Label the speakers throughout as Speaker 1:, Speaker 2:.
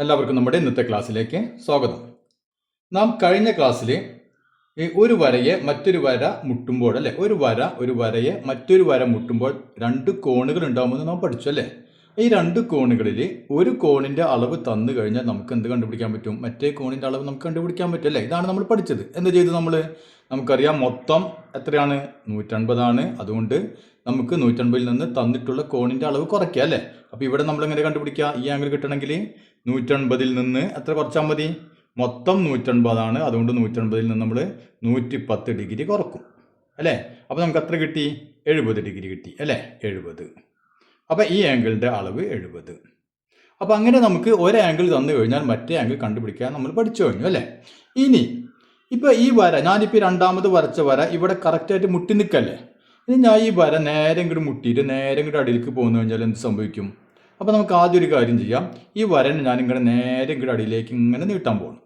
Speaker 1: എല്ലാവർക്കും നമ്മുടെ ഇന്നത്തെ ക്ലാസ്സിലേക്ക് സ്വാഗതം. നാം കഴിഞ്ഞ ക്ലാസ്സിൽ ഈ ഒരു വരയെ മറ്റൊരു വര മുട്ടുമ്പോൾ അല്ലേ, ഒരു വരയെ മറ്റൊരു വര മുട്ടുമ്പോൾ രണ്ട് കോണുകൾ ഉണ്ടാകുമെന്ന് നാം പഠിച്ചു അല്ലേ. ഈ രണ്ട് കോണുകളിൽ ഒരു കോണിൻ്റെ അളവ് തന്നു കഴിഞ്ഞാൽ നമുക്ക് എന്ത് കണ്ടുപിടിക്കാൻ പറ്റും? മറ്റേ കോണിൻ്റെ അളവ് നമുക്ക് കണ്ടുപിടിക്കാൻ പറ്റും അല്ലേ. ഇതാണ് നമ്മൾ പഠിച്ചത്. എന്ത് ചെയ്തു നമ്മൾ? നമുക്കറിയാം മൊത്തം എത്രയാണ്? 150 അതുകൊണ്ട് നമുക്ക് 150 നിന്ന് തന്നിട്ടുള്ള കോണിൻ്റെ അളവ് കുറയ്ക്കുക അല്ലേ. അപ്പോൾ ഇവിടെ നമ്മൾ എങ്ങനെ കണ്ടുപിടിക്കുക? ഈ ആംഗിൾ കിട്ടണമെങ്കിൽ 150 നിന്ന് എത്ര കുറച്ചാൽ മതി? മൊത്തം 150 അതുകൊണ്ട് 150 നിന്ന് നമ്മൾ 110 ഡിഗ്രി കുറക്കും അല്ലേ. അപ്പോൾ നമുക്ക് എത്ര കിട്ടി? 70 ഡിഗ്രി കിട്ടി അല്ലേ. 70. അപ്പോൾ ഈ ആംഗിളിൻ്റെ അളവ് 70. അപ്പോൾ അങ്ങനെ നമുക്ക് ഒരു ആംഗിൾ തന്നു കഴിഞ്ഞാൽ മറ്റേ ആംഗിൾ കണ്ടുപിടിക്കാൻ നമ്മൾ പഠിച്ചു കഴിഞ്ഞു അല്ലേ. ഇനി ഇപ്പോൾ ഈ വര, ഞാനിപ്പോൾ രണ്ടാമത് വരച്ച വര ഇവിടെ കറക്റ്റായിട്ട് മുട്ടി നിൽക്കല്ലേ. ഇനി ഞാൻ ഈ വര നേരെ ഇങ്ങോട്ട് മുട്ടിയിട്ട് നേരെ ഇങ്ങോട്ട് അടിയിലേക്ക് പോകുന്നു കഴിഞ്ഞാൽ എന്ത് സംഭവിക്കും? അപ്പോൾ നമുക്ക് ആദ്യം ഒരു കാര്യം ചെയ്യാം. ഈ വരനെ ഞാനിങ്ങനെ നേരെ ഇങ്ങോട്ട് അടിയിലേക്ക് ഇങ്ങനെ നീട്ടാൻ പോകണം.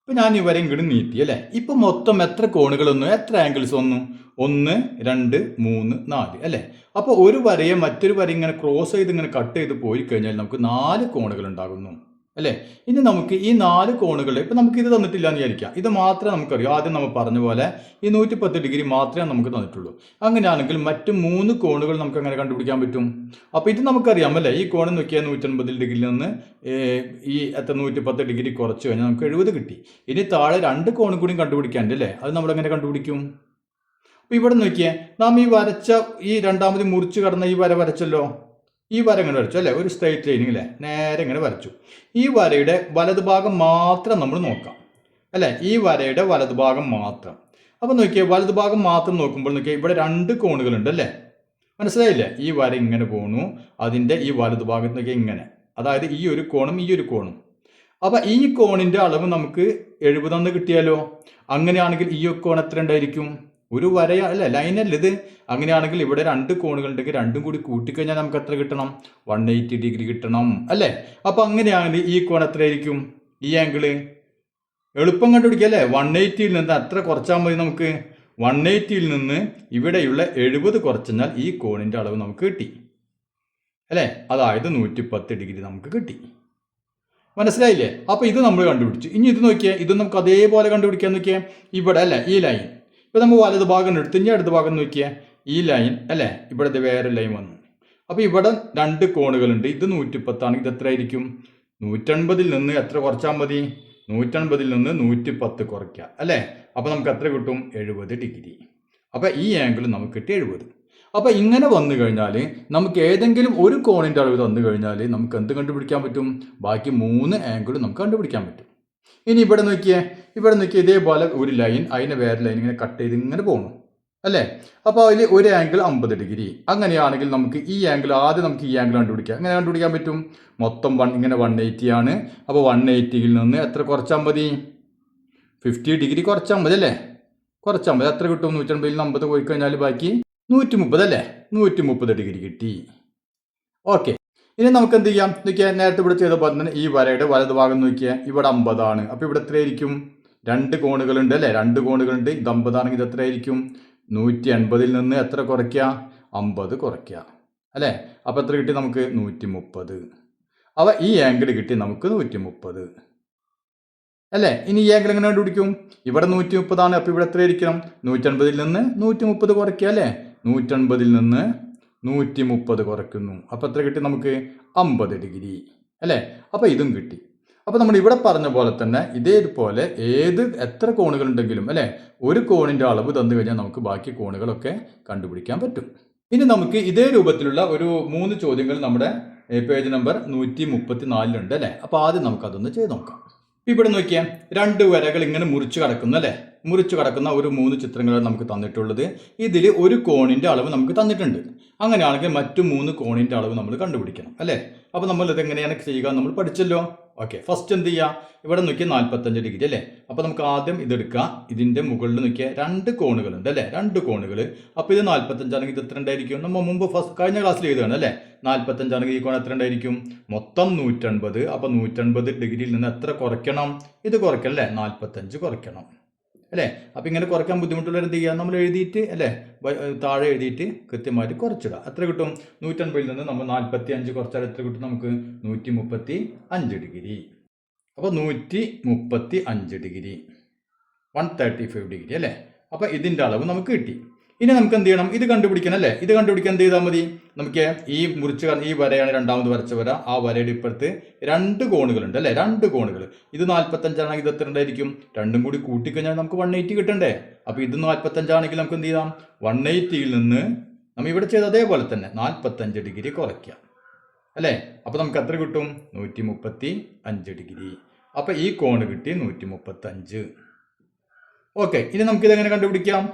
Speaker 1: അപ്പോൾ ഞാൻ ഈ വര ഇങ്ങോട്ട് നീട്ടി അല്ലേ. ഇപ്പോൾ മൊത്തം എത്ര കോണുകൾ വന്നു? എത്ര ആംഗിൾസ് വന്നു? 1 2 3 4 അല്ലേ. അപ്പോൾ ഒരു വരയെ മറ്റൊരു വര ഇങ്ങനെ ക്രോസ് ചെയ്ത് ഇങ്ങനെ കട്ട് ചെയ്ത് പോയി കഴിഞ്ഞാൽ നമുക്ക് 4 കോണുകൾ ഉണ്ടാകുന്നു അല്ലേ. ഇനി നമുക്ക് ഈ 4 കോണുകൾ, ഇപ്പം നമുക്ക് ഇത് തന്നിട്ടില്ല എന്ന് വിചാരിക്കാം. ഇത് മാത്രമേ നമുക്കറിയാം. ആദ്യം നമ്മൾ പറഞ്ഞ പോലെ ഈ 110 ഡിഗ്രി മാത്രമേ നമുക്ക് തന്നിട്ടുള്ളൂ. അങ്ങനെയാണെങ്കിൽ മറ്റ് 3 കോണുകൾ നമുക്ക് എങ്ങനെ കണ്ടുപിടിക്കാൻ പറ്റും? അപ്പോൾ ഇത് നമുക്കറിയാം അല്ലേ. ഈ കോൺ നോക്കിയാൽ 180 ഡിഗ്രിയിൽ നിന്ന് ഈ 110 ഡിഗ്രി കുറച്ച് കഴിഞ്ഞാൽ നമുക്ക് 70 കിട്ടി. ഇനി താഴെ 2 കോണും കൂടി കണ്ടുപിടിക്കാനുണ്ട് അല്ലേ. അത് നമ്മളെങ്ങനെ കണ്ടുപിടിക്കും? അപ്പോൾ ഇവിടെ നോക്കിയാൽ നാം ഈ വരച്ച ഈ രണ്ടാമത് മുറിച്ച് കടന്ന ഈ വര വരച്ചല്ലോ. ഈ വര ഇങ്ങനെ വരച്ചു അല്ലേ, ഒരു സ്ട്രൈറ്റ് ലൈനിങ് അല്ലേ, നേരെ ഇങ്ങനെ വരച്ചു. ഈ വരയുടെ വലതുഭാഗം മാത്രം നമ്മൾ നോക്കാം അല്ലേ. ഈ വരയുടെ വലതുഭാഗം മാത്രം. അപ്പോൾ നോക്കിയാൽ വലതുഭാഗം മാത്രം നോക്കുമ്പോൾ നോക്കിയാൽ ഇവിടെ 2 കോണുകളുണ്ട് അല്ലേ. മനസ്സിലായില്ലേ? ഈ വര ഇങ്ങനെ പോണു, അതിൻ്റെ ഈ വലതുഭാഗത്ത് നോക്കിയാൽ ഇങ്ങനെ, അതായത് ഈ ഒരു കോണും ഈ ഒരു കോണും. അപ്പോൾ ഈ കോണിൻ്റെ അളവ് നമുക്ക് 70 കിട്ടിയാലോ. അങ്ങനെയാണെങ്കിൽ ഈ കോൺ എത്ര ഉണ്ടായിരിക്കും? ഒരു വര അല്ലേ, ലൈനല്ലേ ഇത്. അങ്ങനെയാണെങ്കിൽ ഇവിടെ 2 കോണുകളുണ്ടെങ്കിൽ രണ്ടും കൂടി കൂട്ടിക്കഴിഞ്ഞാൽ നമുക്ക് എത്ര കിട്ടണം? 180 ഡിഗ്രി കിട്ടണം അല്ലേ. അപ്പോൾ അങ്ങനെയാണെങ്കിൽ ഈ കോൺ എത്രയായിരിക്കും? ഈ ആംഗിള് എളുപ്പം കണ്ടുപിടിക്കുക അല്ലേ. 180യിൽ നിന്ന് എത്ര കുറച്ചാൽ മതി നമുക്ക്? 180യിൽ നിന്ന് ഇവിടെയുള്ള 70 കുറച്ചെന്നാൽ ഈ കോണിൻ്റെ അളവ് നമുക്ക് കിട്ടി അല്ലേ. അതായത് 110 ഡിഗ്രി നമുക്ക് കിട്ടി. മനസ്സിലായില്ലേ? അപ്പോൾ ഇത് നമ്മൾ കണ്ടുപിടിച്ചു. ഇനി ഇത് നോക്കിയാൽ, ഇത് നമുക്ക് അതേപോലെ കണ്ടുപിടിക്കാൻ നോക്കിയാൽ ഇവിടെ അല്ലേ, ഈ ലൈൻ. ഇപ്പോൾ നമ്മൾ വലത് ഭാഗം എടുത്ത് ഇനി അടുത്ത ഭാഗം നോക്കിയാൽ ഈ ലൈൻ അല്ലേ, ഇവിടുത്തെ വേറെ ലൈൻ വന്നു. അപ്പോൾ ഇവിടെ 2 കോണുകളുണ്ട്. ഇത് 110 ആണെങ്കിൽ ഇത് എത്ര ആയിരിക്കും? 180ൽ നിന്ന് എത്ര കുറച്ചാൽ മതി? 180ൽ നിന്ന് 110 കുറയ്ക്കുക അല്ലേ. അപ്പോൾ നമുക്ക് എത്ര കിട്ടും? 70 ഡിഗ്രി. അപ്പോൾ ഈ ആംഗിൾ നമുക്ക് കിട്ടി 70. അപ്പോൾ ഇങ്ങനെ വന്നു കഴിഞ്ഞാൽ നമുക്ക് ഏതെങ്കിലും ഒരു കോണിൻ്റെ അളവ് തന്നു കഴിഞ്ഞാൽ നമുക്ക് എന്ത് കണ്ടുപിടിക്കാൻ പറ്റും? ബാക്കി 3 ആംഗിൾ നമുക്ക് കണ്ടുപിടിക്കാൻ പറ്റും. ഇനി ഇവിടെ നോക്കിയേ ഇതേപോലെ ഒരു ലൈൻ, അതിനെ വേറെ ലൈൻ ഇങ്ങനെ കട്ട് ചെയ്ത് ഇങ്ങനെ പോകണം അല്ലേ. അപ്പോൾ അതിൽ ഒരു ആംഗിൾ 50 ഡിഗ്രി. അങ്ങനെയാണെങ്കിൽ നമുക്ക് ഈ ആംഗിൾ ആദ്യം നമുക്ക് ഈ ആംഗിൾ കണ്ടുപിടിക്കാം. എങ്ങനെ കണ്ടുപിടിക്കാൻ പറ്റും? മൊത്തം ഇങ്ങനെ 180 ആണ്. അപ്പോൾ 180യിൽ നിന്ന് എത്ര കുറച്ചാൽ മതി? 50 ഡിഗ്രി കുറച്ചാൽ മതി അല്ലേ. കുറച്ചാൽ മതി. എത്ര കിട്ടും? 180ൽ 50 പോയി കഴിഞ്ഞാൽ ബാക്കി 130 അല്ലേ. 130 ഡിഗ്രി കിട്ടി. ഓക്കെ. ഇനി നമുക്ക് എന്ത് ചെയ്യാം? നോക്കിയാൽ നേരത്തെ ഇവിടെ ചെയ്ത പോലെ തന്നെ ഈ വരയുടെ വലതുഭാഗം നോക്കിയാൽ ഇവിടെ 50 ആണ്. അപ്പോൾ ഇവിടെ എത്രയായിരിക്കും? 2 കോണുകളുണ്ട് അല്ലേ, 2 കോണുകളുണ്ട്. ഇത് 50 ആണെങ്കിൽ ഇത് എത്രയായിരിക്കും? 180ൽ നിന്ന് എത്ര കുറയ്ക്കുക? 50 കുറയ്ക്കുക അല്ലേ. അപ്പോൾ എത്ര കിട്ടി നമുക്ക്? 130. അപ്പോൾ ഈ ആംഗിൾ കിട്ടി നമുക്ക് 130 അല്ലേ. ഇനി ഈ ആംഗിൾ എങ്ങനെ കണ്ടുപിടിക്കും? ഇവിടെ 130 ആണ്. അപ്പോൾ ഇവിടെ എത്രയായിരിക്കണം? 180ൽ നിന്ന് 130 കുറയ്ക്കുക അല്ലേ. 180ൽ നിന്ന് 130 കുറയ്ക്കുന്നു. അപ്പോൾ എത്ര കിട്ടി നമുക്ക്? 50 ഡിഗ്രി അല്ലേ. അപ്പോൾ ഇതും കിട്ടി. അപ്പോൾ നമ്മൾ ഇവിടെ പറഞ്ഞ പോലെ തന്നെ ഇതേപോലെ എത്ര കോണുകളുണ്ടെങ്കിലും അല്ലേ, ഒരു കോണിൻ്റെ അളവ് തന്നു കഴിഞ്ഞാൽ നമുക്ക് ബാക്കി കോണുകളൊക്കെ കണ്ടുപിടിക്കാൻ പറ്റും. ഇനി നമുക്ക് ഇതേ രൂപത്തിലുള്ള ഒരു 3 ചോദ്യങ്ങൾ നമ്മുടെ പേജ് നമ്പർ 134 അല്ലേ. അപ്പോൾ ആദ്യം നമുക്കതൊന്ന് ചെയ്ത് നോക്കാം. ഇവിടെ നോക്കിയാൽ 2 വരകൾ ഇങ്ങനെ മുറിച്ച് കടക്കുന്നു അല്ലേ. മുറിച്ച് കടക്കുന്ന ഒരു 3 ചിത്രങ്ങളാണ് നമുക്ക് തന്നിട്ടുള്ളത്. ഇതിൽ ഒരു കോണിൻ്റെ അളവ് നമുക്ക് തന്നിട്ടുണ്ട്. അങ്ങനെയാണെങ്കിൽ മറ്റു 3 കോണിൻ്റെ അളവ് നമ്മൾ കണ്ടുപിടിക്കണം അല്ലേ. അപ്പോൾ നമ്മൾ ഇതെങ്ങനെയാണ് ചെയ്യുക നമ്മൾ പഠിച്ചല്ലോ. ഓക്കെ, ഫസ്റ്റ് എന്ത് ചെയ്യുക? ഇവിടെ നോക്കിയാൽ 45 ഡിഗ്രി അല്ലേ. അപ്പോൾ നമുക്ക് ആദ്യം ഇതെടുക്കുക. ഇതിൻ്റെ മുകളിൽ നോക്കിയാൽ 2 കോണുകളുണ്ട് അല്ലേ, 2 കോണുകൾ. അപ്പോൾ ഇത് 45 ആണെങ്കിൽ ഇത് എത്ര ഉണ്ടായിരിക്കും? നമ്മൾ മുമ്പ് കഴിഞ്ഞ ക്ലാസ്സിൽ എഴുതുകയാണ് അല്ലേ. 45 ആണെങ്കിൽ ഈ കോൺ എത്ര ഉണ്ടായിരിക്കും? മൊത്തം 180. അപ്പോൾ 180 ഡിഗ്രിയിൽ നിന്ന് എത്ര കുറയ്ക്കണം? ഇത് കുറയ്ക്കണം അല്ലേ, 45 കുറയ്ക്കണം അല്ലേ. അപ്പോൾ ഇങ്ങനെ കുറയ്ക്കാൻ ബുദ്ധിമുട്ടുള്ളവർ എന്ത് ചെയ്യുക? നമ്മൾ എഴുതിയിട്ട് അല്ലേ, താഴെ എഴുതിയിട്ട് കൃത്യമായിട്ട് കുറച്ചിടുക. എത്ര കിട്ടും? 180ൽ നിന്ന് നമ്മൾ 45 കുറച്ചാൽ എത്ര കിട്ടും നമുക്ക്? 135 ഡിഗ്രി. അപ്പോൾ 135 ഡിഗ്രി, 135 ഡിഗ്രി അല്ലേ. അപ്പോൾ ഇതിൻ്റെ അളവ് നമുക്ക് കിട്ടി. ഇനി നമുക്ക് എന്ത് ചെയ്യണം? ഇത് കണ്ടുപിടിക്കണം അല്ലേ. ഇത് കണ്ടുപിടിക്കാൻ എന്ത് ചെയ്താൽ മതി? നമുക്ക് ഈ ഈ വരയാണ് രണ്ടാമത് വരച്ച വര. ആ വരയുടെ ഇപ്പുറത്ത് 2 കോണുകളുണ്ട് അല്ലേ, 2 കോണുകൾ. ഇത് 45 ആണെങ്കിൽ ഇത് എത്ര ഉണ്ടായിരിക്കും? രണ്ടും കൂടി കൂട്ടിക്കഴിഞ്ഞാൽ നമുക്ക് 180 കിട്ടണ്ടേ. അപ്പോൾ ഇത് 45 ആണെങ്കിൽ നമുക്ക് എന്ത് ചെയ്യാം? 180യിൽ നിന്ന് നമ്മൾ ഇവിടെ ചെയ്ത അതേപോലെ തന്നെ 45 ഡിഗ്രി കുറയ്ക്കാം അല്ലേ. അപ്പോൾ നമുക്ക് എത്ര കിട്ടും? 135 ഡിഗ്രി. അപ്പോൾ ഈ കോണ് കിട്ടി 135. ഓക്കെ, ഇനി നമുക്കിതെങ്ങനെ കണ്ടുപിടിക്കാം?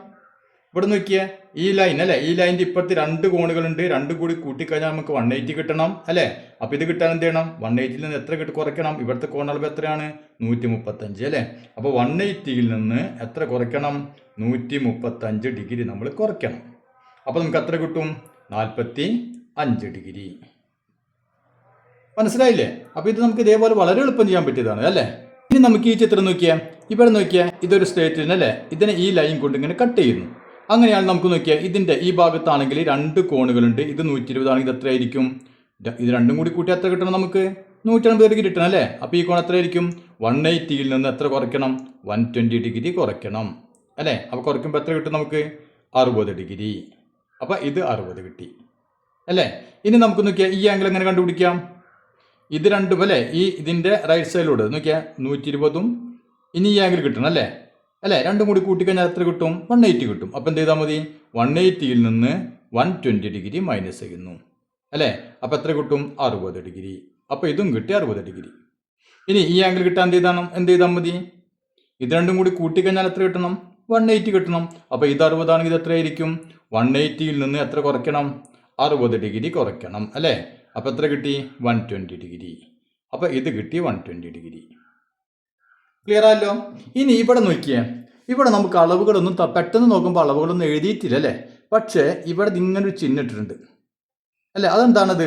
Speaker 1: ഇവിടെ നോക്കിയേ, ഈ ലൈൻ അല്ലേ, ഈ ലൈനിൻ്റെ ഇപ്പുറത്ത് 2 കോണുകളുണ്ട്. 2 കൂടി കൂട്ടിക്കഴിഞ്ഞാൽ നമുക്ക് 180 കിട്ടണം അല്ലേ. അപ്പോൾ ഇത് കിട്ടാൻ എന്ത് ചെയ്യണം? 180യിൽ നിന്ന് എത്ര കുറയ്ക്കണം? ഇവിടുത്തെ കോണളവ് എത്രയാണ്? 135 അല്ലേ. അപ്പോൾ 180യിൽ നിന്ന് എത്ര കുറയ്ക്കണം? 135 ഡിഗ്രി നമ്മൾ കുറയ്ക്കണം. അപ്പോൾ നമുക്ക് എത്ര കിട്ടും? 45 ഡിഗ്രി. മനസ്സിലായില്ലേ? അപ്പോൾ ഇത് നമുക്ക് ഇതേപോലെ വളരെ എളുപ്പം ചെയ്യാൻ പറ്റിയതാണ് അല്ലേ. ഇനി നമുക്ക് ഈ ചിത്രം നോക്കിയാൽ, ഇവിടെ നോക്കിയാൽ ഇതൊരു സ്ട്രേറ്റ് ലൈൻ അല്ലേ. ഇതിനെ ഈ ലൈൻ കൊണ്ട് ഇങ്ങനെ കട്ട് ചെയ്യുന്നു. അങ്ങനെയാണ് നമുക്ക് നോക്കിയാൽ ഇതിൻ്റെ ഈ ഭാഗത്താണെങ്കിൽ 2 കോണുകളുണ്ട്. ഇത് 120 ആണെങ്കിൽ എത്രയായിരിക്കും? ഇത് രണ്ടും കൂടി കൂട്ടി എത്ര കിട്ടണം? നമുക്ക് 180 ഡിഗ്രി കിട്ടണം അല്ലേ. അപ്പോൾ ഈ കോൺ എത്രയായിരിക്കും? 180യിൽ നിന്ന് എത്ര കുറയ്ക്കണം? 120 ഡിഗ്രി കുറയ്ക്കണം അല്ലേ. അപ്പോൾ കുറയ്ക്കുമ്പോൾ എത്ര കിട്ടും നമുക്ക്? 60 ഡിഗ്രി. അപ്പോൾ ഇത് 60 കിട്ടി അല്ലേ. ഇനി നമുക്ക് നോക്കിയാൽ ഈ ആംഗിൾ എങ്ങനെ കണ്ടുപിടിക്കാം? ഇത് രണ്ടും അല്ലേ, ഈ ഇതിൻ്റെ റൈറ്റ് സൈഡിലൂടെ നോക്കിയാൽ 120ഉം ഇനി ഈ ആംഗിൾ കിട്ടണം അല്ലേ. രണ്ടും കൂടി കൂട്ടിക്കഴിഞ്ഞാൽ എത്ര കിട്ടും? 180 കിട്ടും. അപ്പം എന്ത് ചെയ്താൽ മതി? 180യിൽ നിന്ന് 120 ഡിഗ്രി മൈനസ് ചെയ്യുന്നു അല്ലേ. അപ്പം എത്ര കിട്ടും? 60 ഡിഗ്രി. അപ്പോൾ ഇതും കിട്ടി 60 ഡിഗ്രി. ഇനി ഈ ആംഗിൾ കിട്ടാൻ എന്ത് ചെയ്താൽ മതി? ഇത് രണ്ടും കൂടി കൂട്ടിക്കഴിഞ്ഞാൽ എത്ര കിട്ടണം? 180 കിട്ടണം. അപ്പോൾ ഇത് 60 ആണെങ്കിൽ ഇത് എത്രയായിരിക്കും? 180യിൽ നിന്ന് എത്ര കുറയ്ക്കണം? 60 ഡിഗ്രി കുറയ്ക്കണം അല്ലേ. അപ്പോൾ എത്ര കിട്ടി? 120 ഡിഗ്രി. അപ്പോൾ ഇത് കിട്ടി 120 ഡിഗ്രി. ക്ലിയർ ആയല്ലോ. ഇനി ഇവിടെ നോക്കിയേ, ഇവിടെ നമുക്ക് അളവുകളൊന്നും പെട്ടെന്ന് നോക്കുമ്പോൾ അളവുകളൊന്നും എഴുതിയിട്ടില്ല അല്ലേ. പക്ഷേ ഇവിടെ ഇങ്ങനൊരു ചിഹ്നം ഇട്ടിട്ടുണ്ട് അല്ലേ. അതെന്താണത്?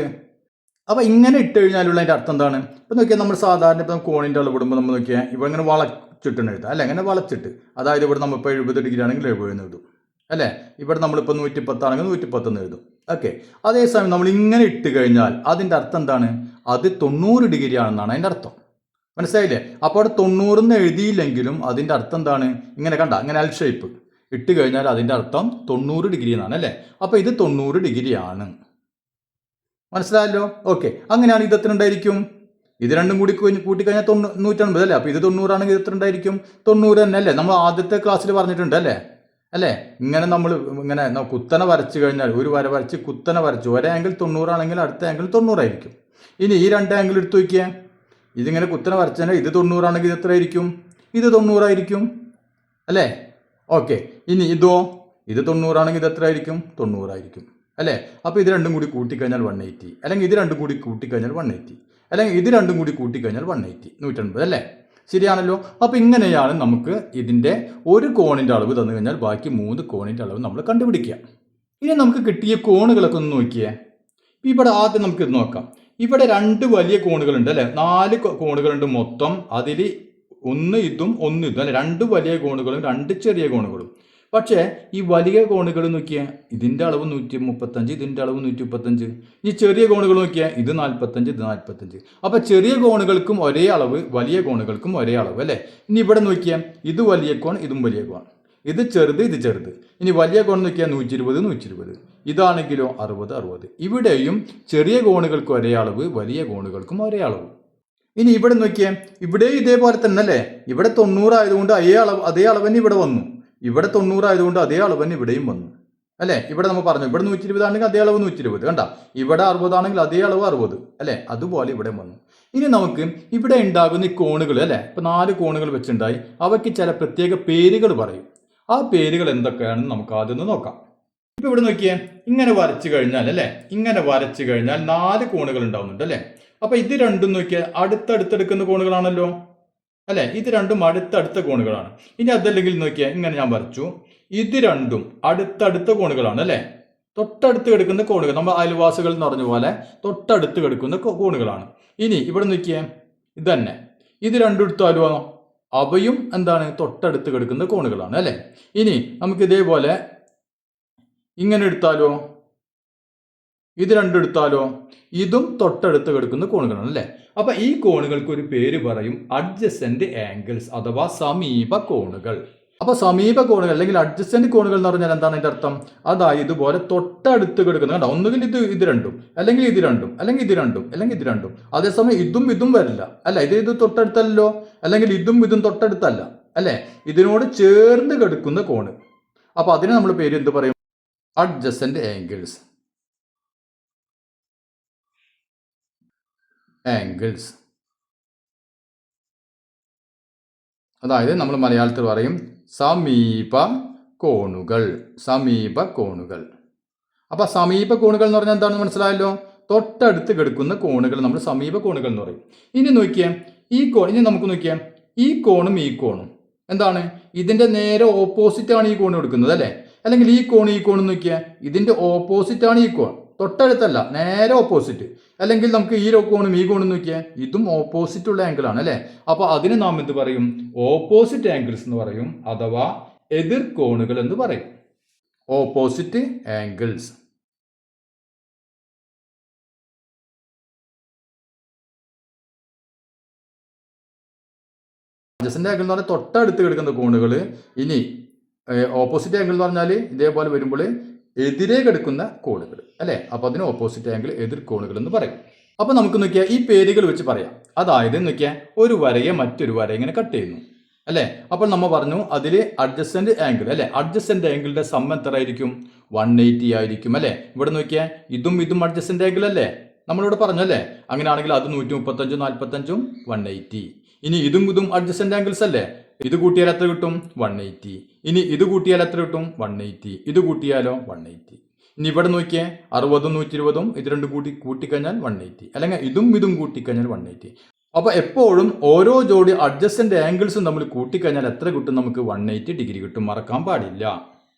Speaker 1: അപ്പോൾ ഇങ്ങനെ ഇട്ട് കഴിഞ്ഞാലുള്ള അതിൻ്റെ അർത്ഥം എന്താണ്? ഇപ്പം നോക്കിയാൽ നമ്മൾ സാധാരണ ഇപ്പം കോണിൻ്റെ അളവ് ഇടുമ്പോൾ നമ്മൾ നോക്കിയാൽ ഇവിടെ ഇങ്ങനെ വളച്ചിട്ടാണ് എഴുതുക അല്ലേ. അങ്ങനെ വളച്ചിട്ട്, അതായത് ഇവിടെ നമ്മളിപ്പോൾ 70 ഡിഗ്രി ആണെങ്കിൽ 70 എന്ന് എഴുതും അല്ലേ. ഇവിടെ നമ്മളിപ്പോൾ 110 ആണെങ്കിൽ 110 എന്ന് എഴുതും. ഓക്കെ, അതേസമയം നമ്മൾ ഇങ്ങനെ ഇട്ട് കഴിഞ്ഞാൽ അതിൻ്റെ അർത്ഥം എന്താണ്? അത് 90 ഡിഗ്രി ആണെന്നാണ് അതിൻ്റെ അർത്ഥം. മനസ്സിലായില്ലേ? അപ്പോൾ അവിടെ 90 എന്ന് എഴുതിയില്ലെങ്കിലും അതിൻ്റെ അർത്ഥം എന്താണ്? ഇങ്ങനെ കണ്ട, ഇങ്ങനെ എൽ ഷേപ്പ് ഇട്ട് കഴിഞ്ഞാൽ അതിൻ്റെ അർത്ഥം 90 ഡിഗ്രി എന്നാണ് അല്ലേ. അപ്പോൾ ഇത് 90 ഡിഗ്രി ആണ്. മനസ്സിലായല്ലോ. ഓക്കെ, അങ്ങനെയാണ് ഇത് എത്ര ഉണ്ടായിരിക്കും? ഇത് രണ്ടും കൂടി കൂട്ടിക്കഴിഞ്ഞാൽ 180 അല്ലേ. അപ്പോൾ ഇത് 90 ആണെങ്കിൽ ഇത് എത്ര ഉണ്ടായിരിക്കും? 90 തന്നെ അല്ലേ. നമ്മൾ ആദ്യത്തെ ക്ലാസ്സിൽ പറഞ്ഞിട്ടുണ്ട് അല്ലേ. ഇങ്ങനെ നമ്മൾ ഇങ്ങനെ കുത്തനെ വരച്ച് കഴിഞ്ഞാൽ, ഒരു വര വരച്ച് കുത്തനെ വരച്ച് ഒരേ ആംഗിൾ 90 ആണെങ്കിൽ അടുത്ത ആംഗിൾ 90 ആയിരിക്കും. ഇനി ഈ 2 ആംഗിൾ എടുത്ത് നോക്കിയാൽ, ഇതിങ്ങനെ കുത്തനെ വരച്ചാൽ ഇത് 90 ആണെങ്കിൽ ഇത് എത്രയായിരിക്കും? ഇത് 90 ആയിരിക്കും അല്ലേ. ഓക്കെ, ഇനി ഇത് 90 ആണെങ്കിൽ ഇത് എത്രയായിരിക്കും? 90 ആയിരിക്കും അല്ലേ. അപ്പോൾ ഇത് രണ്ടും കൂടി കൂട്ടിക്കഴിഞ്ഞാൽ 180, അല്ലെങ്കിൽ ഇത് രണ്ടും കൂടി കൂട്ടിക്കഴിഞ്ഞാൽ 180, അല്ലെങ്കിൽ ഇത് രണ്ടും കൂടി കൂട്ടിക്കഴിഞ്ഞാൽ 180, 180 അല്ലേ. ശരിയാണല്ലോ. അപ്പോൾ ഇങ്ങനെയാണ് നമുക്ക് ഇതിൻ്റെ ഒരു കോണിൻ്റെ അളവ് തന്നു കഴിഞ്ഞാൽ ബാക്കി 3 കോണിൻ്റെ അളവ് നമ്മൾ കണ്ടുപിടിക്കുക. ഇനി നമുക്ക് കിട്ടിയ കോണുകളൊക്കെ ഒന്ന് നോക്കിയേ. ഇവിടെ ആദ്യം നമുക്കിത് നോക്കാം. ഇവിടെ 2 വലിയ കോണുകളുണ്ട് അല്ലേ. 4 കോണുകളുണ്ട് മൊത്തം. അതിൽ ഒന്ന് ഇതും അല്ലെ. 2 വലിയ കോണുകളും 2 ചെറിയ കോണുകളും. പക്ഷേ ഈ വലിയ കോണുകൾ നോക്കിയാൽ ഇതിൻ്റെ അളവ് 135, ഇതിൻ്റെ അളവ് 135. ഈ ചെറിയ കോണുകൾ നോക്കിയാൽ ഇത് 45, ഇത് 45. അപ്പോൾ ചെറിയ കോണുകൾക്കും ഒരേ അളവ്, വലിയ കോണുകൾക്കും ഒരേ അളവ് അല്ലേ. ഇനി ഇവിടെ നോക്കിയാൽ ഇത് വലിയ കോൺ, ഇതും വലിയ കോൺ. ഇത് ചെറുത്, ഇത് ചെറുത്. ഇനി വലിയ കോൺ നോക്കിയാൽ 120, 120. ഇതാണെങ്കിലോ 60, 60. ഇവിടെയും ചെറിയ കോണുകൾക്ക് ഒരേ അളവ്, വലിയ കോണുകൾക്കും ഒരേ അളവ്. ഇനി ഇവിടെ നോക്കിയാൽ ഇവിടെ ഇതേപോലെ തന്നെ അല്ലേ. ഇവിടെ 90 ആയതുകൊണ്ട് അതേ അളവ് തന്നെ ഇവിടെ വന്നു. ഇവിടെ 90 ആയതുകൊണ്ട് അതേ അളവ് തന്നെ ഇവിടെയും വന്നു അല്ലേ. ഇവിടെ നമ്മൾ പറഞ്ഞു, ഇവിടെ 120 ആണെങ്കിൽ അതേ അളവ് 120 കണ്ട. ഇവിടെ 60 ആണെങ്കിൽ അതേ അളവ് 60 അല്ലേ. അതുപോലെ ഇവിടെ വന്നു. ഇനി നമുക്ക് ഇവിടെ ഉണ്ടാകുന്ന ഈ കോണുകൾ അല്ലേ, ഇപ്പം 4 കോണുകൾ വെച്ചുണ്ടായി. അവയ്ക്ക് ചില പ്രത്യേക പേരുകൾ പറയും. ആ പേരുകൾ എന്തൊക്കെയാണെന്ന് നമുക്ക് ആദ്യം ഒന്ന് നോക്കാം. ഇപ്പം ഇവിടെ നോക്കിയേ, ഇങ്ങനെ വരച്ചു കഴിഞ്ഞാൽ അല്ലേ, ഇങ്ങനെ വരച്ചു കഴിഞ്ഞാൽ 4 കോണുകൾ ഉണ്ടാവുന്നുണ്ട് അല്ലേ. അപ്പം ഇത് രണ്ടും നോക്കിയാൽ അടുത്തടുത്തെടുക്കുന്ന കോണുകളാണല്ലോ അല്ലേ. ഇത് രണ്ടും അടുത്തടുത്ത കോണുകളാണ്. ഇനി അതല്ലെങ്കിൽ നോക്കിയാൽ ഇങ്ങനെ ഞാൻ വരച്ചു, ഇത് രണ്ടും അടുത്തടുത്ത കോണുകളാണ് അല്ലേ. തൊട്ടടുത്ത് കിടക്കുന്ന കോണുകൾ, നമ്മൾ അയൽവാസികൾ എന്ന് പറഞ്ഞ പോലെ തൊട്ടടുത്ത് കിടക്കുന്ന കോണുകളാണ്. ഇനി ഇവിടെ നോക്കിയേ, ഇത് തന്നെ, ഇത് രണ്ടും എടുത്താലോ അവയും എന്താണ്? തൊട്ടടുത്ത് കിടക്കുന്ന കോണുകളാണ് അല്ലേ. ഇനി നമുക്ക് ഇതേപോലെ ഇങ്ങനെ എടുത്താലോ, ഇത് രണ്ടും എടുത്താലോ ഇതും തൊട്ടടുത്ത് കിടക്കുന്ന കോണുകളാണ് അല്ലേ. അപ്പൊ ഈ കോണുകൾക്ക് ഒരു പേര് പറയും അഡ്ജസന്റ് ആംഗിൾസ് അഥവാ സമീപ കോണുകൾ. അപ്പൊ സമീപ കോണുകൾ അല്ലെങ്കിൽ അഡ്ജസന്റ് കോണുകൾ എന്ന് പറഞ്ഞാൽ എന്താണ് അതിന്റെ അർത്ഥം? അതായത് ഇതുപോലെ തൊട്ടടുത്ത് കിടക്കുന്ന കണ്ടോ, ഒന്നുകിൽ ഇത് രണ്ടും അല്ലെങ്കിൽ ഇത് രണ്ടും അല്ലെങ്കിൽ ഇത് രണ്ടും അല്ലെങ്കിൽ ഇത് രണ്ടും. അതേസമയം ഇതും വരില്ല അല്ല, ഇത് തൊട്ടടുത്തല്ലോ, അല്ലെങ്കിൽ ഇതും തൊട്ടടുത്തല്ല അല്ലെ, ഇതിനോട് ചേർന്ന് കിടക്കുന്ന കോണ്. അപ്പൊ അതിന് നമ്മൾ പേര് എന്ത് പറയും? Adjacent angles. അതായത് നമ്മൾ മലയാളത്തിൽ പറയും സമീപ കോണുകൾ. അപ്പൊ സമീപ കോണുകൾ എന്ന് പറഞ്ഞാൽ എന്താണെന്ന് മനസ്സിലായല്ലോ? തൊട്ടടുത്ത് കിടക്കുന്ന കോണുകൾ നമ്മൾ സമീപ കോണുകൾ എന്ന് പറയും. ഇനി നോക്കിയേ, നമുക്ക് നോക്കിയേ, ഈ കോണും എന്താണ്? ഇതിന്റെ നേരെ ഓപ്പോസിറ്റ് ആണ് ഈ കോൺ കൊടുക്കുന്നത് അല്ലെ. അല്ലെങ്കിൽ ഈ കോണും നോക്കിയാൽ ഇതിന്റെ ഓപ്പോസിറ്റ് ആണ് ഈ കോൺ, തൊട്ടടുത്തല്ല, നേരെ ഓപ്പോസിറ്റ്. അല്ലെങ്കിൽ നമുക്ക് ഈ കോണും നോക്കിയാൽ ഇതും ഓപ്പോസിറ്റ് ഉള്ള ആംഗിൾ ആണ് അല്ലെ. അപ്പൊ അതിന് നാം എന്ത് പറയും? ഓപ്പോസിറ്റ് ആംഗിൾസ് എന്ന് പറയും, അഥവാ എതിർ കോണുകൾ എന്ന് പറയും. Opposite angles. അഡ്ജസന്റ് ആംഗിൾ എന്ന് പറഞ്ഞാൽ തൊട്ടടുത്ത് കിടക്കുന്ന കോണുകൾ. ഇനി ഓപ്പോസിറ്റ് ആംഗിൾ എന്ന് പറഞ്ഞാൽ ഇതേപോലെ വരുമ്പോൾ എതിരെ കിടക്കുന്ന കോണുകൾ അല്ലെ. അപ്പൊ അതിന് ഓപ്പോസിറ്റ് ആംഗിൾ, എതിർ കോണുകൾ എന്ന് പറയും. അപ്പൊ നമുക്ക് നോക്കിയാൽ ഈ പേരുകൾ വെച്ച് പറയാം. അതായത് നോക്കിയാൽ ഒരു വരയെ മറ്റൊരു വര ഇങ്ങനെ കട്ട് ചെയ്യുന്നു അല്ലെ. അപ്പോൾ നമ്മൾ പറഞ്ഞു അതിൽ അഡ്ജസന്റ് ആംഗിൾ അല്ലെ, അഡ്ജസന്റ് ആംഗിളിന്റെ സം എത്ര ആയിരിക്കും? 180 ആയിരിക്കും അല്ലെ. ഇവിടെ നോക്കിയാൽ ഇതും അഡ്ജസന്റ് ആംഗിൾ അല്ലേ, നമ്മളിവിടെ പറഞ്ഞു അല്ലേ. അങ്ങനെയാണെങ്കിൽ അത് 135, 45, 180. ഇനി ഇതും അഡ്ജസന്റ് ആംഗിൾസ് അല്ലേ. ഇത് കൂട്ടിയാൽ എത്ര കിട്ടും? 180. ഇനി ഇത് കൂട്ടിയാൽ എത്ര കിട്ടും? 180. ഇത് കൂട്ടിയാലോ 180. ഇനി ഇവിടെ നോക്കിയേ, 60ഉം 120ഉം ഇത് രണ്ടും കൂട്ടിക്കഴിഞ്ഞാൽ 180. അല്ലെങ്കിൽ ഇതും കൂട്ടിക്കഴിഞ്ഞാൽ 180. അപ്പൊ എപ്പോഴും ഓരോ ജോഡി അഡ്ജസന്റ് ആംഗിൾസും നമ്മൾ കൂട്ടിക്കഴിഞ്ഞാൽ എത്ര കിട്ടും? നമുക്ക് 180 ഡിഗ്രി കിട്ടും, മറക്കാൻ പാടില്ല.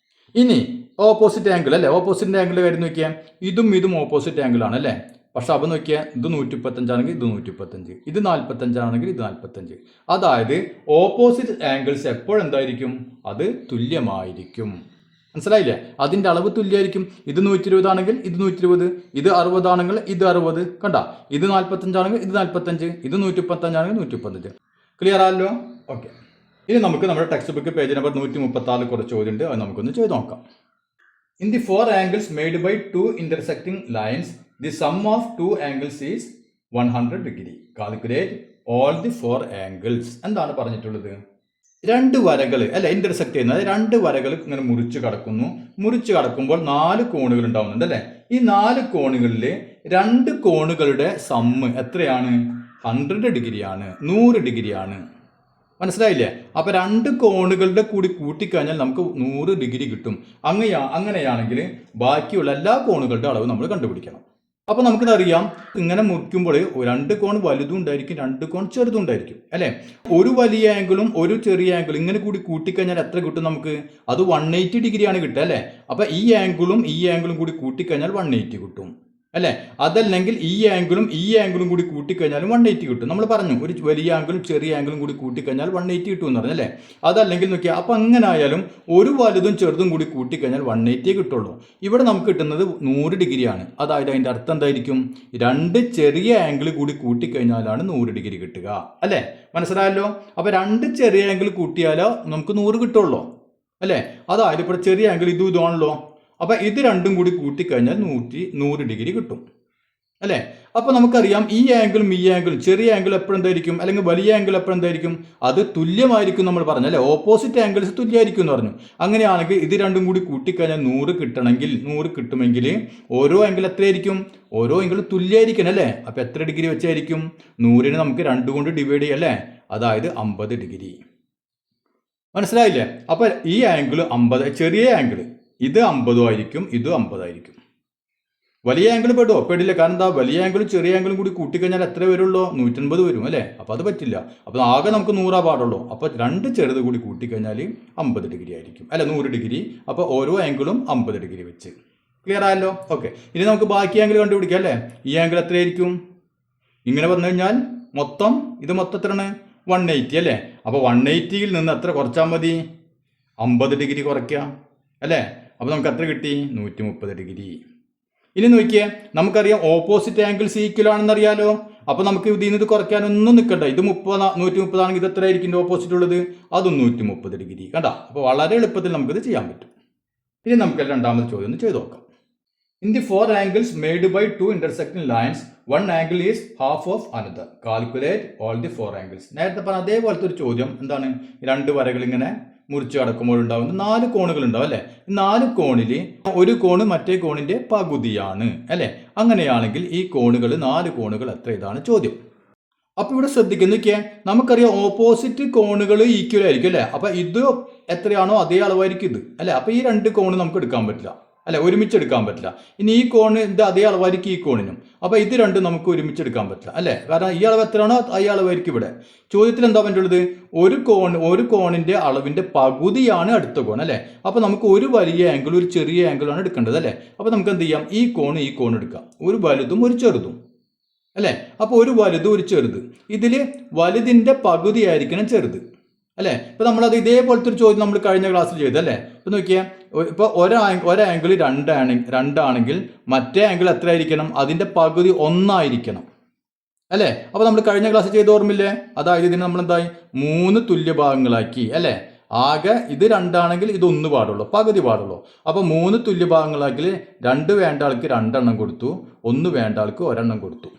Speaker 1: ഇനി ഓപ്പോസിറ്റ് ആംഗിൾ അല്ലെ, ഓപ്പോസിറ്റ് ആംഗിൾ കാര്യം നോക്കിയാൽ ഇതും ഓപ്പോസിറ്റ് ആംഗിൾ ആണ് അല്ലെ. പക്ഷെ അപ്പം നോക്കിയാൽ ഇത് 135 ആണെങ്കിൽ ഇത് 135, ഇത് 45 ആണെങ്കിൽ ഇത് 45. അതായത് ഓപ്പോസിറ്റ് ആംഗിൾസ് എപ്പോഴെന്തായിരിക്കും? അത് തുല്യമായിരിക്കും. മനസ്സിലായില്ലേ? അതിന്റെ അളവ് തുല്യമായിരിക്കും. ഇത് 120 ആണെങ്കിൽ ഇത് 120, ഇത് 60 ആണെങ്കിൽ ഇത് 60. കണ്ട, ഇത് 45 ആണെങ്കിൽ ഇത് 45, ഇത് 135 ആണെങ്കിൽ 135. ക്ലിയർ ആണല്ലോ? ഓക്കെ. ഇനി നമുക്ക് നമ്മുടെ ടെക്സ്റ്റ് ബുക്ക് പേജ് നമ്പർ 136 കുറച്ച് ചോദ്യം ഉണ്ട്, അത് നമുക്കൊന്ന് ചെയ്ത് നോക്കാം. In the 4 angles made by 2 intersecting lines, the sum of 2 angles is 100 degree. Calculate all the 4 angles. എന്താണ് പറഞ്ഞിട്ടുള്ളത്? രണ്ട് വരകൾ അല്ലെ ഇന്റർസെക്ട് ചെയ്യുന്നത്, രണ്ട് വരകൾ ഇങ്ങനെ മുറിച്ച് കടക്കുമ്പോൾ 4 കോണുകൾ ഉണ്ടാവുന്നുണ്ട് അല്ലെ. ഈ 4 കോണുകളിൽ 2 കോണുകളുടെ സമ്മ് എത്രയാണ്? 100 ഡിഗ്രിയാണ്, 100 ഡിഗ്രിയാണ്. മനസ്സിലായില്ലേ? അപ്പൊ 2 കോണുകളുടെ കൂടി കൂട്ടിക്കഴിഞ്ഞാൽ നമുക്ക് 100 ഡിഗ്രി കിട്ടും. അങ്ങനെയാണെങ്കിൽ ബാക്കിയുള്ള എല്ലാ കോണുകളുടെ അളവ് നമ്മൾ കണ്ടുപിടിക്കണം. അപ്പൊ നമുക്കിതറിയാം, ഇങ്ങനെ മുറിക്കുമ്പോൾ 2 കോൺ വലുതും ഉണ്ടായിരിക്കും, 2 കോൺ ചെറുതും ഉണ്ടായിരിക്കും അല്ലെ. ഒരു വലിയ ആംഗിളും ഒരു ചെറിയ ആംഗിളും ഇങ്ങനെ കൂടി കൂട്ടിക്കഴിഞ്ഞാൽ എത്ര കിട്ടും നമുക്ക്? അത് 180 ഡിഗ്രിയാണ് കിട്ടുക അല്ലെ. അപ്പൊ ഈ ആംഗിളും കൂടി കൂട്ടിക്കഴിഞ്ഞാൽ 180 കിട്ടും അല്ലെ. അതല്ലെങ്കിൽ ഈ ആംഗിളും കൂടി കൂട്ടിക്കഴിഞ്ഞാലും 180 കിട്ടും. നമ്മൾ പറഞ്ഞു ഒരു വലിയ ആംഗിളും ചെറിയ ആംഗിളും കൂടി കൂട്ടിക്കഴിഞ്ഞാൽ 180 കിട്ടും എന്ന് പറഞ്ഞല്ലേ. അതല്ലെങ്കിൽ നോക്കിയാൽ അപ്പൊ അങ്ങനെ ആയാലും ഒരു വലുതും ചെറുതും കൂടി കൂട്ടിക്കഴിഞ്ഞാൽ 180 കിട്ടുള്ളൂ. ഇവിടെ നമുക്ക് കിട്ടുന്നത് 100 ഡിഗ്രിയാണ്. അതായത് അതിന്റെ അർത്ഥം എന്തായിരിക്കും? 2 ചെറിയ ആംഗിൾ കൂടി കൂട്ടിക്കഴിഞ്ഞാലാണ് 100 ഡിഗ്രി കിട്ടുക അല്ലെ. മനസ്സിലായല്ലോ? അപ്പൊ 2 ചെറിയ ആംഗിൾ കൂട്ടിയാലോ നമുക്ക് 100 കിട്ടുള്ളൂ അല്ലെ. അതായത് ഇപ്പോൾ ചെറിയ ആംഗിൾ ഇതാണല്ലോ. അപ്പൊ ഇത് രണ്ടും കൂടി കൂട്ടിക്കഴിഞ്ഞാൽ 100 ഡിഗ്രി കിട്ടും അല്ലെ. അപ്പൊ നമുക്കറിയാം ഈ ആംഗിളും ചെറിയ ആംഗിൾ എപ്പോഴെന്തായിരിക്കും, അല്ലെങ്കിൽ വലിയ ആംഗിൾ എപ്പോഴെന്തായിരിക്കും? അത് തുല്യമായിരിക്കും നമ്മൾ പറഞ്ഞു അല്ലെ. ഓപ്പോസിറ്റ് ആംഗിൾസ് തുല്യമായിരിക്കും എന്ന് പറഞ്ഞു. അങ്ങനെയാണെങ്കിൽ ഇത് രണ്ടും കൂടി കൂട്ടിക്കഴിഞ്ഞാൽ 100 കിട്ടുമെങ്കിൽ ഓരോ ആംഗിൾ എത്രയായിരിക്കും? ഓരോ ആംഗിൾ തുല്യമായിരിക്കും അല്ലേ. അപ്പൊ എത്ര ഡിഗ്രി വെച്ചായിരിക്കും? 100നെ നമുക്ക് 2 കൊണ്ട് ഡിവൈഡ് ചെയ്യാം അല്ലേ. അതായത് 50 ഡിഗ്രി. മനസ്സിലായില്ലേ? അപ്പൊ ഈ ആംഗിൾ 50, ചെറിയ ആംഗിൾ ഇത് 50 ആയിരിക്കും, ഇത് 50 ആയിരിക്കും. വലിയ ആംഗിൾ പെടില്ല. കാരണം എന്താ? വലിയ ആംഗിളും ചെറിയ ആംഗിളും കൂടി കൂട്ടിക്കഴിഞ്ഞാൽ എത്ര വരുള്ളൂ? 180 വരും അല്ലേ. അപ്പൊ അത് പറ്റില്ല. അപ്പൊ ആകെ നമുക്ക് 100 പാടുള്ളൂ. അപ്പൊ 2 ചെറുത് കൂടി കൂട്ടിക്കഴിഞ്ഞാൽ 50 ഡിഗ്രി ആയിരിക്കും അല്ലെ, 100 ഡിഗ്രി. അപ്പൊ ഓരോ ആംഗിളും 50 ഡിഗ്രി വെച്ച്. ക്ലിയർ ആയല്ലോ? ഓക്കെ. ഇനി നമുക്ക് ബാക്കി ആംഗിൾ കണ്ടുപിടിക്കാം അല്ലേ. ഈ ആംഗിൾ എത്രയായിരിക്കും? ഇങ്ങനെ വന്നു കഴിഞ്ഞാൽ മൊത്തം എത്രയാണ്? 180 അല്ലേ. അപ്പൊ 180യിൽ നിന്ന് എത്ര കുറച്ചാൽ മതി? 50 ഡിഗ്രി കുറയ്ക്കുക അല്ലേ. അപ്പൊ നമുക്ക് എത്ര കിട്ടി? 130 ഡിഗ്രി. ഇനി നോക്കിയേ, നമുക്കറിയാം ഓപ്പോസിറ്റ് ആംഗിൾസ് ഈക്വൽ ആണെന്ന് അറിയാലോ. അപ്പൊ നമുക്ക് ഇതിൽ നിന്ന് ഇത് കുറയ്ക്കാനൊന്നും നിൽക്കണ്ട. ഇത് 130 ആണെങ്കിൽ ഇത് എത്ര ആയിരിക്കും ഓപ്പോസിറ്റ് ഉള്ളത്? അതും 130 ഡിഗ്രി. കണ്ട, അപ്പൊ വളരെ എളുപ്പത്തിൽ നമുക്കിത് ചെയ്യാൻ പറ്റും. ഇനി നമുക്ക് രണ്ടാമത്തെ ചോദ്യം ഒന്ന് ചെയ്ത് നോക്കാം. In the four angles made by two intersecting lines, one angle is half of another. Calculate all the four angles. നേരത്തെ പറഞ്ഞ അതേപോലത്തെ ഒരു ചോദ്യം എന്താണ്? രണ്ട് വരകൾ ഇങ്ങനെ മുറിച്ച് കടക്കുമ്പോൾ ഉണ്ടാവുന്ന 4 കോണുകൾ ഉണ്ടാവും അല്ലെ. 4 കോണിൽ ഒരു കോണ് മറ്റേ കോണിന്റെ പകുതിയാണ് അല്ലെ. അങ്ങനെയാണെങ്കിൽ ഈ കോണുകൾ 4 കോണുകൾ എത്ര? ഇതാണ് ചോദ്യം. അപ്പൊ ഇവിടെ ശ്രദ്ധിക്കുന്നൊക്കെ, നമുക്കറിയാം ഓപ്പോസിറ്റ് കോണുകൾ ഈക്വൽ ആയിരിക്കും അല്ലെ. അപ്പൊ ഇത് എത്രയാണോ അതേ അളവായിരിക്കും ഇത് അല്ലെ. അപ്പൊ ഈ 2 കോണ് നമുക്ക് എടുക്കാൻ പറ്റില്ല അല്ലെ, ഒരുമിച്ച് എടുക്കാൻ പറ്റില്ല. ഇനി ഈ കോണിന്റെ അതേ അളവായിരിക്കും ഈ കോണിനും. അപ്പൊ ഇത് രണ്ടും നമുക്ക് ഒരുമിച്ച് എടുക്കാൻ പറ്റില്ല അല്ലെ. കാരണം ഈ അളവ് എത്രയാണോ ഈ അളവായിരിക്കും ഇവിടെ. ചോദ്യത്തിൽ എന്താ പറ്റുള്ളത്? ഒരു കോണിന്റെ അളവിന്റെ പകുതിയാണ് അടുത്ത കോൺ അല്ലെ. അപ്പൊ നമുക്ക് ഒരു വലിയ ആംഗിൾ ഒരു ചെറിയ ആംഗിളാണ് എടുക്കേണ്ടത് അല്ലെ. അപ്പൊ നമുക്ക് എന്ത് ചെയ്യാം? ഈ കോൺ എടുക്കാം, ഒരു വലുതും ഒരു ചെറുതും അല്ലെ. അപ്പൊ ഒരു വലുതും ഒരു ചെറുത്. ഇതില് വലുതിന്റെ പകുതി ആയിരിക്കണം ചെറുത് അല്ലെ. ഇപ്പൊ നമ്മളത് ഇതേപോലത്തെ ഒരു ചോദ്യം നമ്മൾ കഴിഞ്ഞ ക്ലാസ്സിൽ ചെയ്തല്ലേ. ഇപ്പൊ നോക്കിയാൽ, ഇപ്പൊ ഒരാംഗിൾ രണ്ടാണെങ്കിൽ മറ്റേ ആംഗിൾ എത്ര ആയിരിക്കണം? അതിന്റെ പകുതി 1 ആയിരിക്കണം അല്ലെ. അപ്പൊ നമ്മൾ കഴിഞ്ഞ ക്ലാസ്സിൽ ചെയ്ത് ഓർമ്മില്ലേ? അതായത് ഇതിന് നമ്മൾ എന്തായി 3 തുല്യ ഭാഗങ്ങളാക്കി അല്ലെ. ആകെ ഇത് 2 ആണെങ്കിൽ ഇത് 1 പാടുള്ളൂ, പകുതി പാടുള്ളൂ. അപ്പൊ 3 തുല്യ ഭാഗങ്ങളാക്കി 2 വേണ്ട ആൾക്ക് 2 എണ്ണം കൊടുത്തു, 1 വേണ്ട ആൾക്ക് 1 എണ്ണം കൊടുത്തു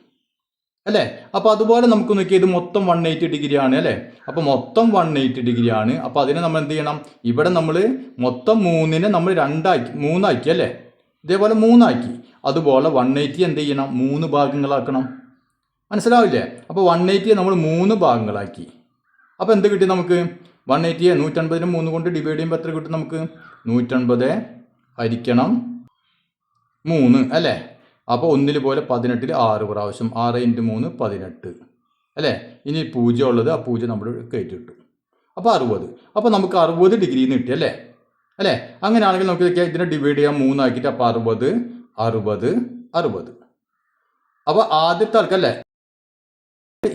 Speaker 1: അല്ലെ. അപ്പൊ അതുപോലെ നമുക്ക് നോക്കിയാൽ ഇത് മൊത്തം 180 ഡിഗ്രി ആണ് അല്ലെ. അപ്പൊ മൊത്തം 180 ഡിഗ്രി ആണ്. അപ്പൊ അതിനെ നമ്മൾ എന്ത് ചെയ്യണം? ഇവിടെ നമ്മൾ മൊത്തം 3നെ നമ്മൾ 3 ആക്കി അല്ലെ. ഇതേപോലെ 3 ആക്കി. അതുപോലെ 180 എന്ത് ചെയ്യണം? 3 ഭാഗങ്ങളാക്കണം. മനസ്സിലാവില്ലേ? അപ്പൊ 180 നമ്മൾ 3 ഭാഗങ്ങളാക്കി. അപ്പൊ എന്ത് കിട്ടി നമുക്ക്? 180 150 3 കൊണ്ട് ഡിവൈഡ് ചെയ്യുമ്പോൾ എത്ര കിട്ടും നമുക്ക്? 150 ഹരിക്കണം 3 അല്ലെ. അപ്പോൾ 1 പോലെ 18 6 പ്രാവശ്യം, 6 × 3 18 അല്ലേ. ഇനി 0 ഉള്ളത്, ആ 0 നമ്മൾ കയറ്റിട്ടു. അപ്പോൾ 60. അപ്പോൾ നമുക്ക് 60 ഡിഗ്രി കിട്ടി അല്ലേ. അങ്ങനെയാണെങ്കിൽ നമുക്ക് ഇതിനെ ഡിവൈഡ് ചെയ്യാം 3 ആക്കിയിട്ട്. അപ്പോൾ 60 60 60. അപ്പോൾ ആദ്യത്തെ ആൾക്കല്ലേ,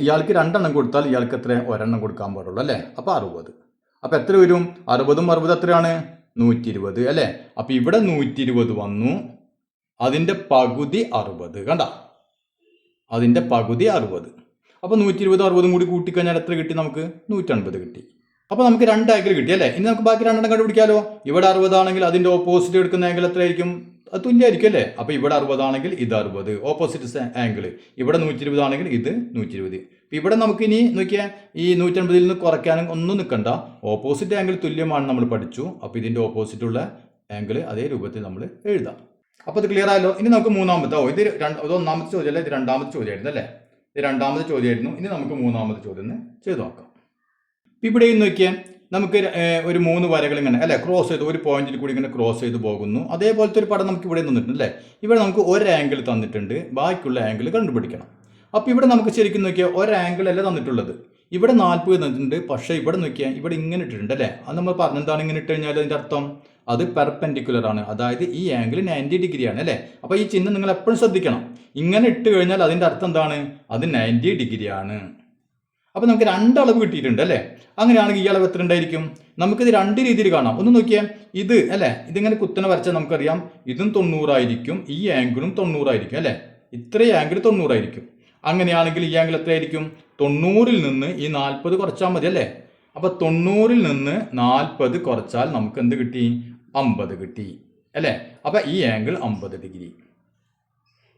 Speaker 1: ഇയാൾക്ക് 2 എണ്ണം കൊടുത്താൽ ഇയാൾക്ക് എത്ര? 1 എണ്ണം കൊടുക്കാൻ പാടുള്ളൂ അല്ലേ. അപ്പോൾ 60. അപ്പോൾ എത്ര വരും? 60 60 എത്രയാണ്? 120 അല്ലേ. അപ്പോൾ ഇവിടെ 120 വന്നു. അതിൻ്റെ പകുതി 60. കണ്ട, അതിൻ്റെ പകുതി 60. അപ്പോൾ 120 60 കൂടി കൂട്ടിക്കഴിഞ്ഞാൽ എത്ര കിട്ടി നമുക്ക്? 150 കിട്ടി. അപ്പോൾ നമുക്ക് 2 ആംഗിൾ കിട്ടി അല്ലേ. ഇനി നമുക്ക് ബാക്കി 2 എണ്ണം കണ്ടുപിടിക്കാമല്ലോ. ഇവിടെ 60 ആണെങ്കിൽ അതിൻ്റെ ഓപ്പോസിറ്റ് എടുക്കുന്ന ആംഗിൾ എത്രയായിരിക്കും? അത് തുല്യമായിരിക്കും അല്ലേ. അപ്പോൾ ഇവിടെ 60 ആണെങ്കിൽ ഇത് 60 ഓപ്പോസിറ്റ് ആംഗിൾ. ഇവിടെ 120 ആണെങ്കിൽ ഇത് 120. അപ്പോൾ ഇവിടെ നമുക്ക് ഇനി നോക്കിയാൽ ഈ 150 നിന്ന് കുറയ്ക്കാനും ഒന്നും നിൽക്കണ്ട. ഓപ്പോസിറ്റ് ആംഗിൾ തുല്യമാണ് നമ്മൾ പഠിച്ചു. അപ്പോൾ ഇതിൻ്റെ ഓപ്പോസിറ്റുള്ള ആംഗിൾ അതേ രൂപത്തിൽ നമ്മൾ എഴുതാം. അപ്പോൾ ഇത് ക്ലിയർ ആയല്ലോ. ഇനി നമുക്ക് മൂന്നാമത്തെ, ഇത് ഒന്നാമത്തെ ചോദ്യമല്ല, ഇത് രണ്ടാമത്തെ ചോദ്യമായിരുന്നു അല്ലേ. ഇത് രണ്ടാമത്തെ ചോദ്യമായിരുന്നു. ഇനി നമുക്ക് മൂന്നാമത്തെ ചോദ്യം ചെയ്ത് നോക്കാം. ഇവിടെ നോക്കിയാൽ നമുക്ക് ഒരു 3 വരകൾ ഇങ്ങനെ അല്ലെ ക്രോസ് ചെയ്ത് ഒരു പോയിന്റിൽ കൂടി ഇങ്ങനെ ക്രോസ് ചെയ്ത് പോകുന്നു. അതേപോലത്തെ ഒരു പടം നമുക്ക് ഇവിടെ തന്നിട്ടുണ്ട് അല്ലേ. ഇവിടെ നമുക്ക് ഒരു ആംഗിൾ തന്നിട്ടുണ്ട്, ബാക്കിയുള്ള ആംഗിൾ കണ്ടുപിടിക്കണം. അപ്പോൾ ഇവിടെ നമുക്ക് ശരിക്കും നോക്കിയാൽ ഒരു ആംഗിൾ അല്ല തന്നിട്ടുള്ളത്. ഇവിടെ 40 തന്നിട്ടുണ്ട്, പക്ഷേ ഇവിടെ നോക്കിയാൽ ഇവിടെ ഇങ്ങനെ ഇട്ടിട്ടുണ്ട് അല്ലേ. അത് നമ്മൾ പറഞ്ഞെന്താണ് ഇങ്ങനെ ഇട്ട് കഴിഞ്ഞാൽ അതിൻ്റെ അർത്ഥം അത് പെർപെൻഡിക്കുലർ ആണ്. അതായത് ഈ ആംഗിൾ 90 ഡിഗ്രിയാണ് അല്ലേ. അപ്പോൾ ഈ ചിഹ്നം നിങ്ങൾ എപ്പോഴും ശ്രദ്ധിക്കണം. ഇങ്ങനെ ഇട്ട് കഴിഞ്ഞാൽ അതിൻ്റെ അർത്ഥം എന്താണ്? അത് 90 ഡിഗ്രിയാണ്. അപ്പോൾ നമുക്ക് 2 അളവ് കിട്ടിയിട്ടുണ്ട് അല്ലേ. അങ്ങനെയാണെങ്കിൽ ഈ അളവ് എത്ര ഉണ്ടായിരിക്കും? നമുക്കിത് 2 രീതിയിൽ കാണാം. ഒന്ന് നോക്കിയാൽ ഇത് അല്ലേ, ഇതിങ്ങനെ കുത്തനെ വരച്ചാൽ നമുക്കറിയാം ഇതും 90 ആയിരിക്കും, ഈ ആംഗിളും 90 ആയിരിക്കും അല്ലേ. ഇത്രയും ആംഗിൾ 90 ആയിരിക്കും. അങ്ങനെയാണെങ്കിൽ ഈ ആംഗിൾ എത്രയായിരിക്കും? 90ൽ നിന്ന് ഈ 40 കുറച്ചാൽ മതി അല്ലേ. അപ്പോൾ 90ൽ നിന്ന് 40 കുറച്ചാൽ നമുക്ക് എന്ത് കിട്ടി? 50 കിട്ടി അല്ലേ. അപ്പോൾ ഈ ആംഗിൾ 50 ഡിഗ്രി.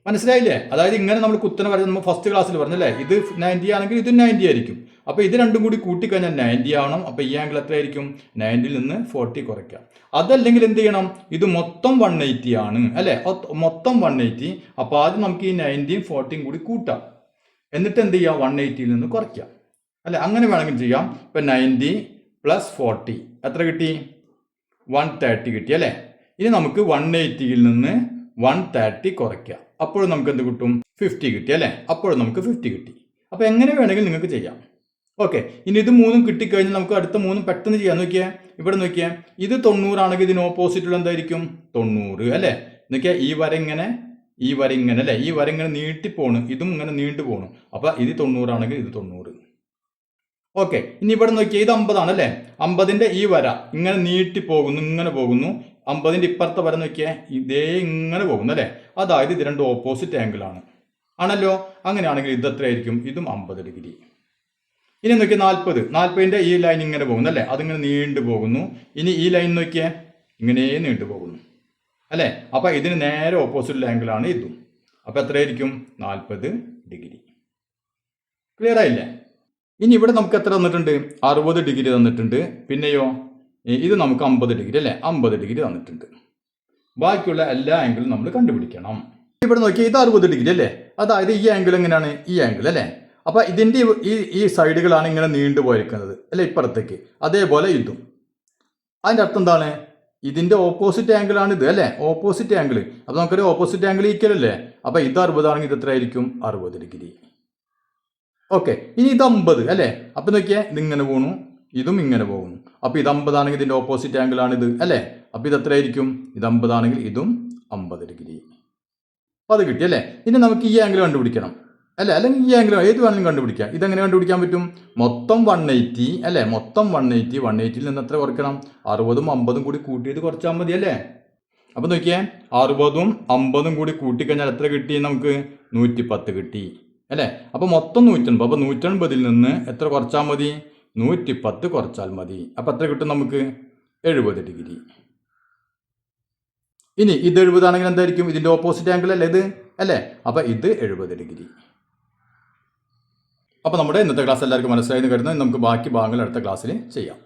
Speaker 1: മനസ്സിലായില്ലേ? അതായത് ഇങ്ങനെ നമ്മൾ കുത്തനെ വരച്ച് നമ്മൾ ഫസ്റ്റ് ക്ലാസ്സിൽ പറഞ്ഞല്ലേ, ഇത് 90 ആണെങ്കിൽ ഇത് 90 ആയിരിക്കും. അപ്പോൾ ഇത് രണ്ടും കൂടി കൂട്ടിക്കഴിഞ്ഞാൽ 90 ആവണം. അപ്പോൾ ഈ ആംഗിൾ എത്രയായിരിക്കും? 90ൽ നിന്ന് 40 കുറയ്ക്കാം. അതല്ലെങ്കിൽ എന്ത് ചെയ്യണം? ഇത് മൊത്തം 180 ആണ് അല്ലേ. മൊത്തം 180. അപ്പോൾ ആദ്യം നമുക്ക് ഈ 90യും 40യും കൂടി കൂട്ടാം. എന്നിട്ട് എന്ത് ചെയ്യാം? 180യിൽ നിന്ന് കുറയ്ക്കാം അല്ലെ. അങ്ങനെ വേണമെങ്കിൽ ചെയ്യാം. ഇപ്പം 90 + 40 എത്ര കിട്ടി? 130 കിട്ടി അല്ലേ. ഇനി നമുക്ക് 180യിൽ നിന്ന് 130 കുറയ്ക്കാം. അപ്പോഴും നമുക്ക് എന്ത് കിട്ടും? 50 കിട്ടി അല്ലേ. അപ്പോഴും നമുക്ക് 50 കിട്ടി. അപ്പോൾ എങ്ങനെ വേണമെങ്കിൽ നിങ്ങൾക്ക് ചെയ്യാം. ഓക്കെ. ഇനി ഇത് 3 കിട്ടിക്കഴിഞ്ഞാൽ നമുക്ക് അടുത്ത 3 പെട്ടെന്ന് ചെയ്യാൻ നോക്കിയാൽ. ഇവിടെ നോക്കിയാൽ ഇത് 90 ആണെങ്കിൽ ഇതിന് ഓപ്പോസിറ്റുള്ള എന്തായിരിക്കും? 90 അല്ലേ. നോക്കിയാൽ ഈ വര ഇങ്ങനെ അല്ലേ, ഈ വര ഇങ്ങനെ നീട്ടിപ്പോണു, ഇതും ഇങ്ങനെ നീണ്ടു പോണു. അപ്പോൾ ഇത് 90 ആണെങ്കിൽ ഇത് 90. ഓക്കെ. ഇനി ഇവിടെ നോക്കിയാൽ ഇത് 50 ആണല്ലേ. 50ന്റെ ഈ വര ഇങ്ങനെ നീട്ടി പോകുന്നു, ഇങ്ങനെ പോകുന്നു. 50ൻ്റെ ഇപ്പുറത്തെ വര നോക്കിയാൽ ഇതേ ഇങ്ങനെ പോകുന്നു അല്ലേ, അതായത് ഇത് രണ്ട് ഓപ്പോസിറ്റ് ആംഗിളാണ് ആണല്ലോ. അങ്ങനെയാണെങ്കിൽ ഇത് എത്രയായിരിക്കും? ഇതും 50 ഡിഗ്രി. ഇനി നോക്കിയാൽ 40ൻ്റെ ഈ ലൈൻ ഇങ്ങനെ പോകുന്നു അല്ലേ, അതിങ്ങനെ നീണ്ടു പോകുന്നു. ഇനി ഈ ലൈൻ നോക്കിയാൽ ഇങ്ങനെ നീണ്ടു പോകുന്നു അല്ലേ, അപ്പം ഇതിന് നേരെ ഓപ്പോസിറ്റ് ആംഗിളാണ് ഇതും. അപ്പം എത്രയായിരിക്കും? 40 ഡിഗ്രി. ക്ലിയർ ആയില്ലേ? ഇനി ഇവിടെ നമുക്ക് എത്ര തന്നിട്ടുണ്ട്? 60 ഡിഗ്രി തന്നിട്ടുണ്ട്. പിന്നെയോ ഇത് നമുക്ക് 50 ഡിഗ്രി അല്ലേ, 50 ഡിഗ്രി തന്നിട്ടുണ്ട്. ബാക്കിയുള്ള എല്ലാ ആംഗിളും നമ്മൾ കണ്ടുപിടിക്കണം. ഇവിടെ നോക്കിയാൽ ഇത് 60 ഡിഗ്രി അല്ലേ, അതായത് ഈ ആംഗിൾ എങ്ങനെയാണ്? ഈ ആംഗിൾ അല്ലേ. അപ്പം ഇതിൻ്റെ ഈ സൈഡുകളാണ് ഇങ്ങനെ നീണ്ടു പോയിരിക്കുന്നത് അല്ലേ, ഇപ്പുറത്തേക്ക്. അതേപോലെ ഇതും. അതിൻ്റെ അർത്ഥം എന്താണ്? ഇതിൻ്റെ ഓപ്പോസിറ്റ് ആംഗിൾ ആണ് ഇത് അല്ലേ, ഓപ്പോസിറ്റ് ആംഗിൾ. അപ്പോൾ നമുക്കൊരു ഓപ്പോസിറ്റ് ആംഗിൾ ഈക്വൽ അല്ലേ. അപ്പം ഇത് 60 ആണെങ്കിൽ ഇത് എത്രയായിരിക്കും? 60 ഡിഗ്രി. ഓക്കെ, ഇനി ഇത് 50 അല്ലേ. അപ്പം നോക്കിയാൽ ഇതിങ്ങനെ പോണു, ഇതും ഇങ്ങനെ പോകുന്നു. അപ്പോൾ ഇത് 50 ആണെങ്കിൽ ഇതിൻ്റെ ഓപ്പോസിറ്റ് ആംഗിൾ ആണിത് അല്ലേ. അപ്പോൾ ഇത് എത്രയായിരിക്കും? ഇത് 50 ആണെങ്കിൽ ഇതും 50 ഡിഗ്രി. അപ്പോൾ അത് കിട്ടി അല്ലേ. ഇനി നമുക്ക് ഈ ആംഗിൾ കണ്ടുപിടിക്കണം അല്ലേ, അല്ലെങ്കിൽ ഈ ആംഗിൾ ഏത് വേണമെങ്കിലും കണ്ടുപിടിക്കാം. ഇതെങ്ങനെ കണ്ടുപിടിക്കാൻ പറ്റും? മൊത്തം 180 അല്ലേ, മൊത്തം 180. 180ൽ നിന്ന് എത്ര കുറയ്ക്കണം? 60ഉം 50ഉം കൂടി കൂട്ടിയത് കുറച്ചാൽ മതി അല്ലേ. അപ്പോൾ നോക്കിയേ, 60ഉം 50ഉം കൂടി കൂട്ടിക്കഴിഞ്ഞാൽ എത്ര കിട്ടി നമുക്ക്? 110 കിട്ടി അല്ലേ. അപ്പോൾ മൊത്തം 180. അപ്പോൾ 180ൽ നിന്ന് എത്ര കുറച്ചാൽ മതി? 110 കുറച്ചാൽ മതി. അപ്പോൾ എത്ര കിട്ടും നമുക്ക്? 70 ഡിഗ്രി. ഇനി ഇത് 70 ആണെങ്കിൽ എന്തായിരിക്കും? ഇതിൻ്റെ ഓപ്പോസിറ്റ് ആംഗിൾ അല്ലേ ഇത് അല്ലേ. അപ്പോൾ ഇത് 70 ഡിഗ്രി. അപ്പോൾ നമ്മുടെ ഇന്നത്തെ ക്ലാസ് എല്ലാവർക്കും മനസ്സിലായെന്ന് കരുതുന്നു. നമുക്ക് ബാക്കി ഭാഗങ്ങൾ അടുത്ത ക്ലാസ്സിൽ ചെയ്യാം.